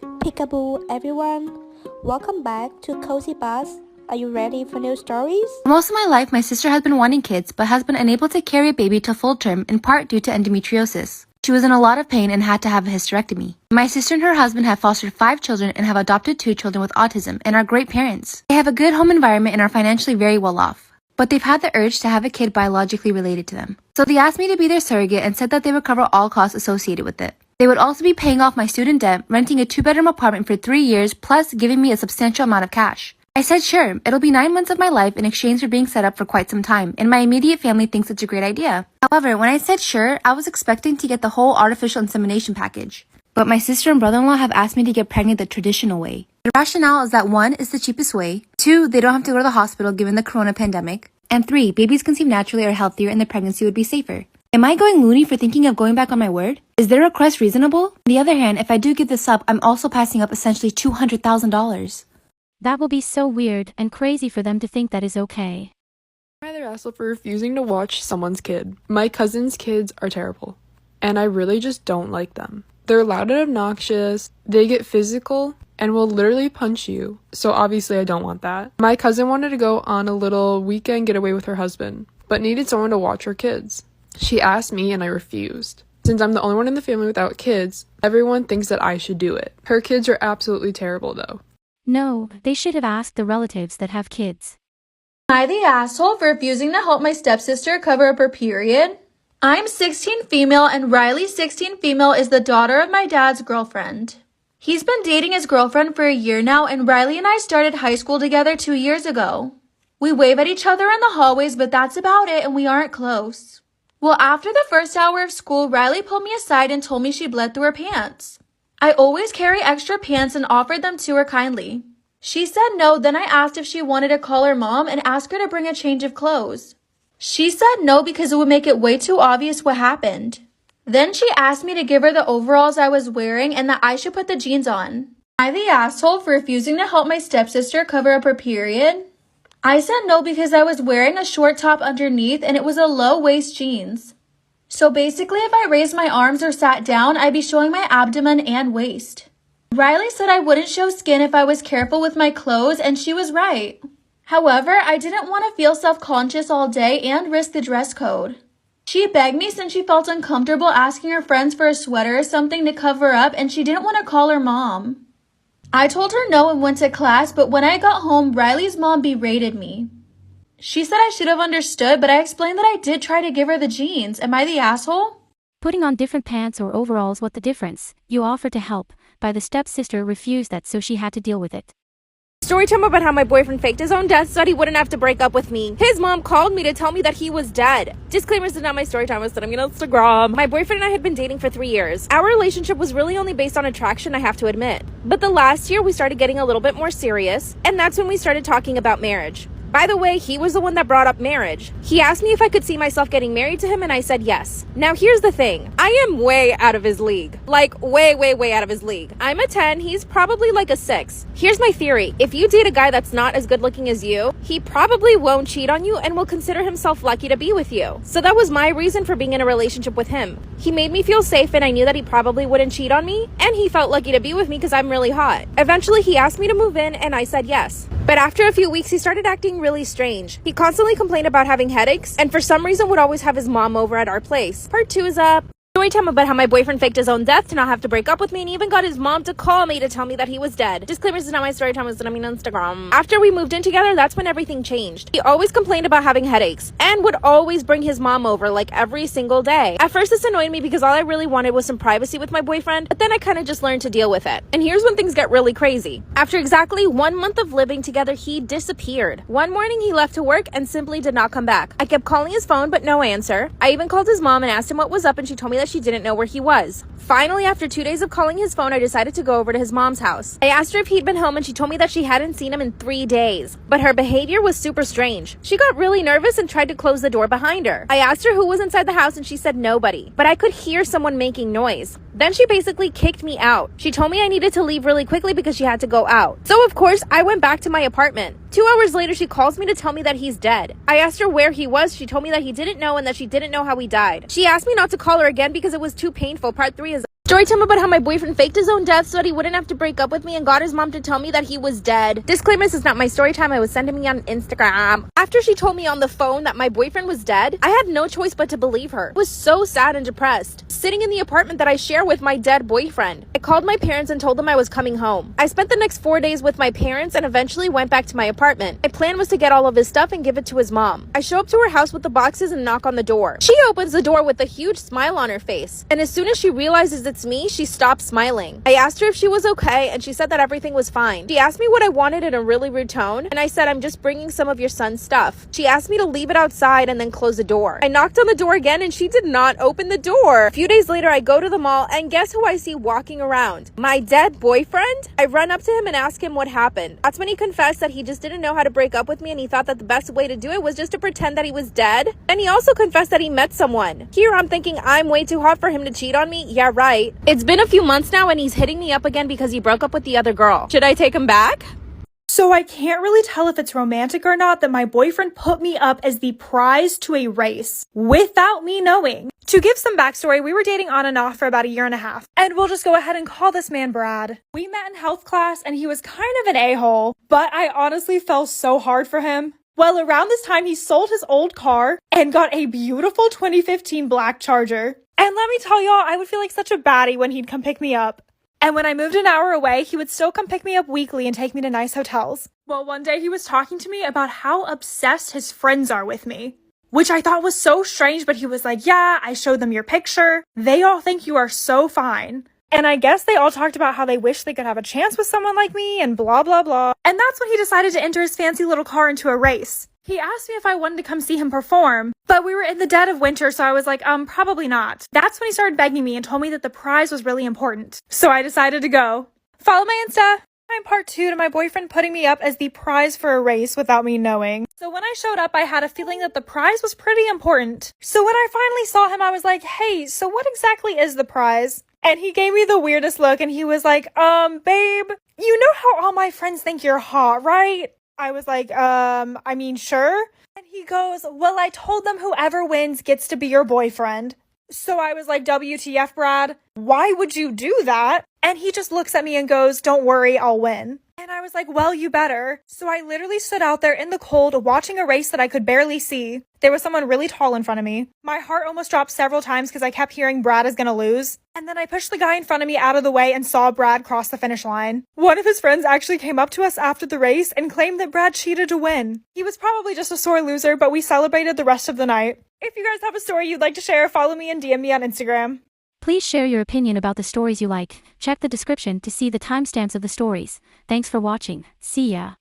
Peekaboo everyone, welcome back to Cozy Buzz. Are you ready for new stories? Most of my life, my sister has been wanting kids, but has been unable to carry a baby to full term in part due to endometriosis. She was in a lot of pain and had to have a hysterectomy. My sister and her husband have fostered 5 children and have adopted 2 children with autism and are great parents. They have a good home environment and are financially very well off. But they've had the urge to have a kid biologically related to them. So they asked me to be their surrogate and said that they would cover all costs associated with it. They would also be paying off my student debt, renting a 2-bedroom apartment for 3 years, plus giving me a substantial amount of cash. I said sure, it'll be 9 months of my life in exchange for being set up for quite some time, and my immediate family thinks it's a great idea. However, when I said sure, I was expecting to get the whole artificial insemination package. But my sister and brother-in-law have asked me to get pregnant the traditional way. The rationale is that 1, it's the cheapest way, 2, they don't have to go to the hospital given the corona pandemic, and 3, babies conceived naturally are healthier and the pregnancy would be safer. Am I going loony for thinking of going back on my word? Is their request reasonable? On the other hand, if I do give this up, I'm also passing up essentially $200,000. That will be so weird and crazy for them to think that is okay. I'm either asshole for refusing to watch someone's kid. My cousin's kids are terrible, and I really just don't like them. They're loud and obnoxious, they get physical, and will literally punch you. So obviously I don't want that. My cousin wanted to go on a little weekend getaway with her husband, but needed someone to watch her kids. She asked me and I refused. Since I'm the only one in the family without kids, everyone thinks that I should do it. Her kids are absolutely terrible though. No, they should have asked the relatives that have kids. Am I the asshole for refusing to help my stepsister cover up her period? I'm 16 female and Riley 16 female is the daughter of my dad's girlfriend. He's been dating his girlfriend for a year now and Riley and I started high school together 2 years ago. We wave at each other in the hallways but that's about it and we aren't close. Well, after the first hour of school, Riley pulled me aside and told me she bled through her pants. I always carry extra pants and offered them to her kindly. She said no, then I asked if she wanted to call her mom and ask her to bring a change of clothes. She said no because it would make it way too obvious what happened. Then she asked me to give her the overalls I was wearing and that I should put the jeans on. Am I the asshole for refusing to help my stepsister cover up her period? I said no because I was wearing a short top underneath and it was a low-waist jeans. So basically, if I raised my arms or sat down, I'd be showing my abdomen and waist. Riley said I wouldn't show skin if I was careful with my clothes, and she was right. However, I didn't want to feel self-conscious all day and risk the dress code. She begged me since she felt uncomfortable asking her friends for a sweater or something to cover up, and she didn't want to call her mom. I told her no and went to class, but when I got home, Riley's mom berated me. She said I should have understood, but I explained that I did try to give her the jeans. Am I the asshole? Putting on different pants or overalls, what the difference? You offered to help, but the stepsister refused that, so she had to deal with it. Storytime about how my boyfriend faked his own death so that he wouldn't have to break up with me. His mom called me to tell me that he was dead. Disclaimers is not my storytime, was sending me on Instagram. My boyfriend and I had been dating for 3 years. Our relationship was really only based on attraction, I have to admit. But the last year we started getting a little bit more serious, and that's when we started talking about marriage. By the way, he was the one that brought up marriage. He asked me if I could see myself getting married to him and I said yes. Now here's the thing. I am way out of his league. Like way out of his league. I'm a 10, he's probably like a 6. Here's my theory. If you date a guy that's not as good looking as you, he probably won't cheat on you and will consider himself lucky to be with you. So that was my reason for being in a relationship with him. He made me feel safe and I knew that he probably wouldn't cheat on me, and he felt lucky to be with me because I'm really hot. Eventually he asked me to move in and I said yes. But after a few weeks, he started acting really strange. He constantly complained about having headaches, and for some reason would always have his mom over at our place. Part 2 is up. Storytime about how my boyfriend faked his own death to not have to break up with me and even got his mom to call me to tell me that he was dead. Disclaimers is not my storytime, was on Instagram. After we moved in together, that's when everything changed. He always complained about having headaches and would always bring his mom over like every single day. At first this annoyed me because all I really wanted was some privacy with my boyfriend, but then I kind of just learned to deal with it. And here's when things get really crazy. After exactly 1 month of living together, he disappeared. One morning he left to work and simply did not come back. I kept calling his phone but no answer. I even called his mom and asked him what was up and she told me that she didn't know where he was. Finally, after 2 days of calling his phone, I decided to go over to his mom's house. I asked her if he'd been home and she told me that she hadn't seen him in 3 days. But her behavior was super strange. She got really nervous and tried to close the door behind her. I asked her who was inside the house and she said nobody. But I could hear someone making noise. Then she basically kicked me out. She told me I needed to leave really quickly because she had to go out. So of course, I went back to my apartment. 2 hours later, she calls me to tell me that he's dead. I asked her where he was. She told me that he didn't know and that she didn't know how he died. She asked me not to call her again because it was too painful. Part 3 is Story time about how my boyfriend faked his own death so that he wouldn't have to break up with me and got his mom to tell me that he was dead. Disclaimer, this is not my story time. It was sent to me on Instagram. After she told me on the phone that my boyfriend was dead, I had no choice but to believe her. I was so sad and depressed, sitting in the apartment that I share with my dead boyfriend. I called my parents and told them I was coming home. I spent the next 4 days with my parents and eventually went back to my apartment. My plan was to get all of his stuff and give it to his mom. I show up to her house with the boxes and knock on the door. She opens the door with a huge smile on her face, and as soon as she realizes it's me, she stops smiling. I asked her if she was okay, and she said that everything was fine. She asked me what I wanted in a really rude tone, and I said, I'm just bringing some of your son's stuff. She asked me to leave it outside and then close the door. I knocked on the door again, and she did not open the door. A few days later, I go to the mall, and guess who I see walking around? My dead boyfriend? I run up to him and ask him what happened. That's when he confessed that he just didn't know how to break up with me, and he thought that the best way to do it was just to pretend that he was dead. And he also confessed that he met someone. Here I'm thinking I'm way too hot for him to cheat on me. Yeah, right. It's been a few months now and he's hitting me up again because he broke up with the other girl. Should I take him back? So I can't really tell if it's romantic or not that my boyfriend put me up as the prize to a race without me knowing. To give some backstory, we were dating on and off for about 1.5 years. And we'll just go ahead and call this man Brad. We met in health class and he was kind of an a-hole, but I honestly fell so hard for him. Well, around this time, he sold his old car and got a beautiful 2015 black Charger. And let me tell y'all, I would feel like such a baddie when he'd come pick me up. And when I moved an hour away, he would still come pick me up weekly and take me to nice hotels. Well, one day he was talking to me about how obsessed his friends are with me, which I thought was so strange, but he was like, yeah, I showed them your picture. They all think you are so fine. And I guess they all talked about how they wish they could have a chance with someone like me and blah, blah, blah. And that's when he decided to enter his fancy little car into a race. He asked me if I wanted to come see him perform, but we were in the dead of winter, so I was like, probably not. That's when he started begging me and told me that the prize was really important. So I decided to go. Follow my Insta. I'm part 2 to my boyfriend putting me up as the prize for a race without me knowing. So when I showed up, I had a feeling that the prize was pretty important. So when I finally saw him, I was like, hey, so what exactly is the prize? And he gave me the weirdest look and he was like, babe, you know how all my friends think you're hot, right? I was like, I mean, sure. And he goes, well, I told them whoever wins gets to be your boyfriend. So I was like, WTF, Brad? Why would you do that? And he just looks at me and goes, don't worry, I'll win. And I was like, well, you better. So I literally stood out there in the cold watching a race that I could barely see. There was someone really tall in front of me. My heart almost dropped several times because I kept hearing Brad is gonna lose. And then I pushed the guy in front of me out of the way and saw Brad cross the finish line. One of his friends actually came up to us after the race and claimed that Brad cheated to win. He was probably just a sore loser, but we celebrated the rest of the night. If you guys have a story you'd like to share, follow me and DM me on Instagram. Please share your opinion about the stories you like. Check the description to see the timestamps of the stories. Thanks for watching. See ya.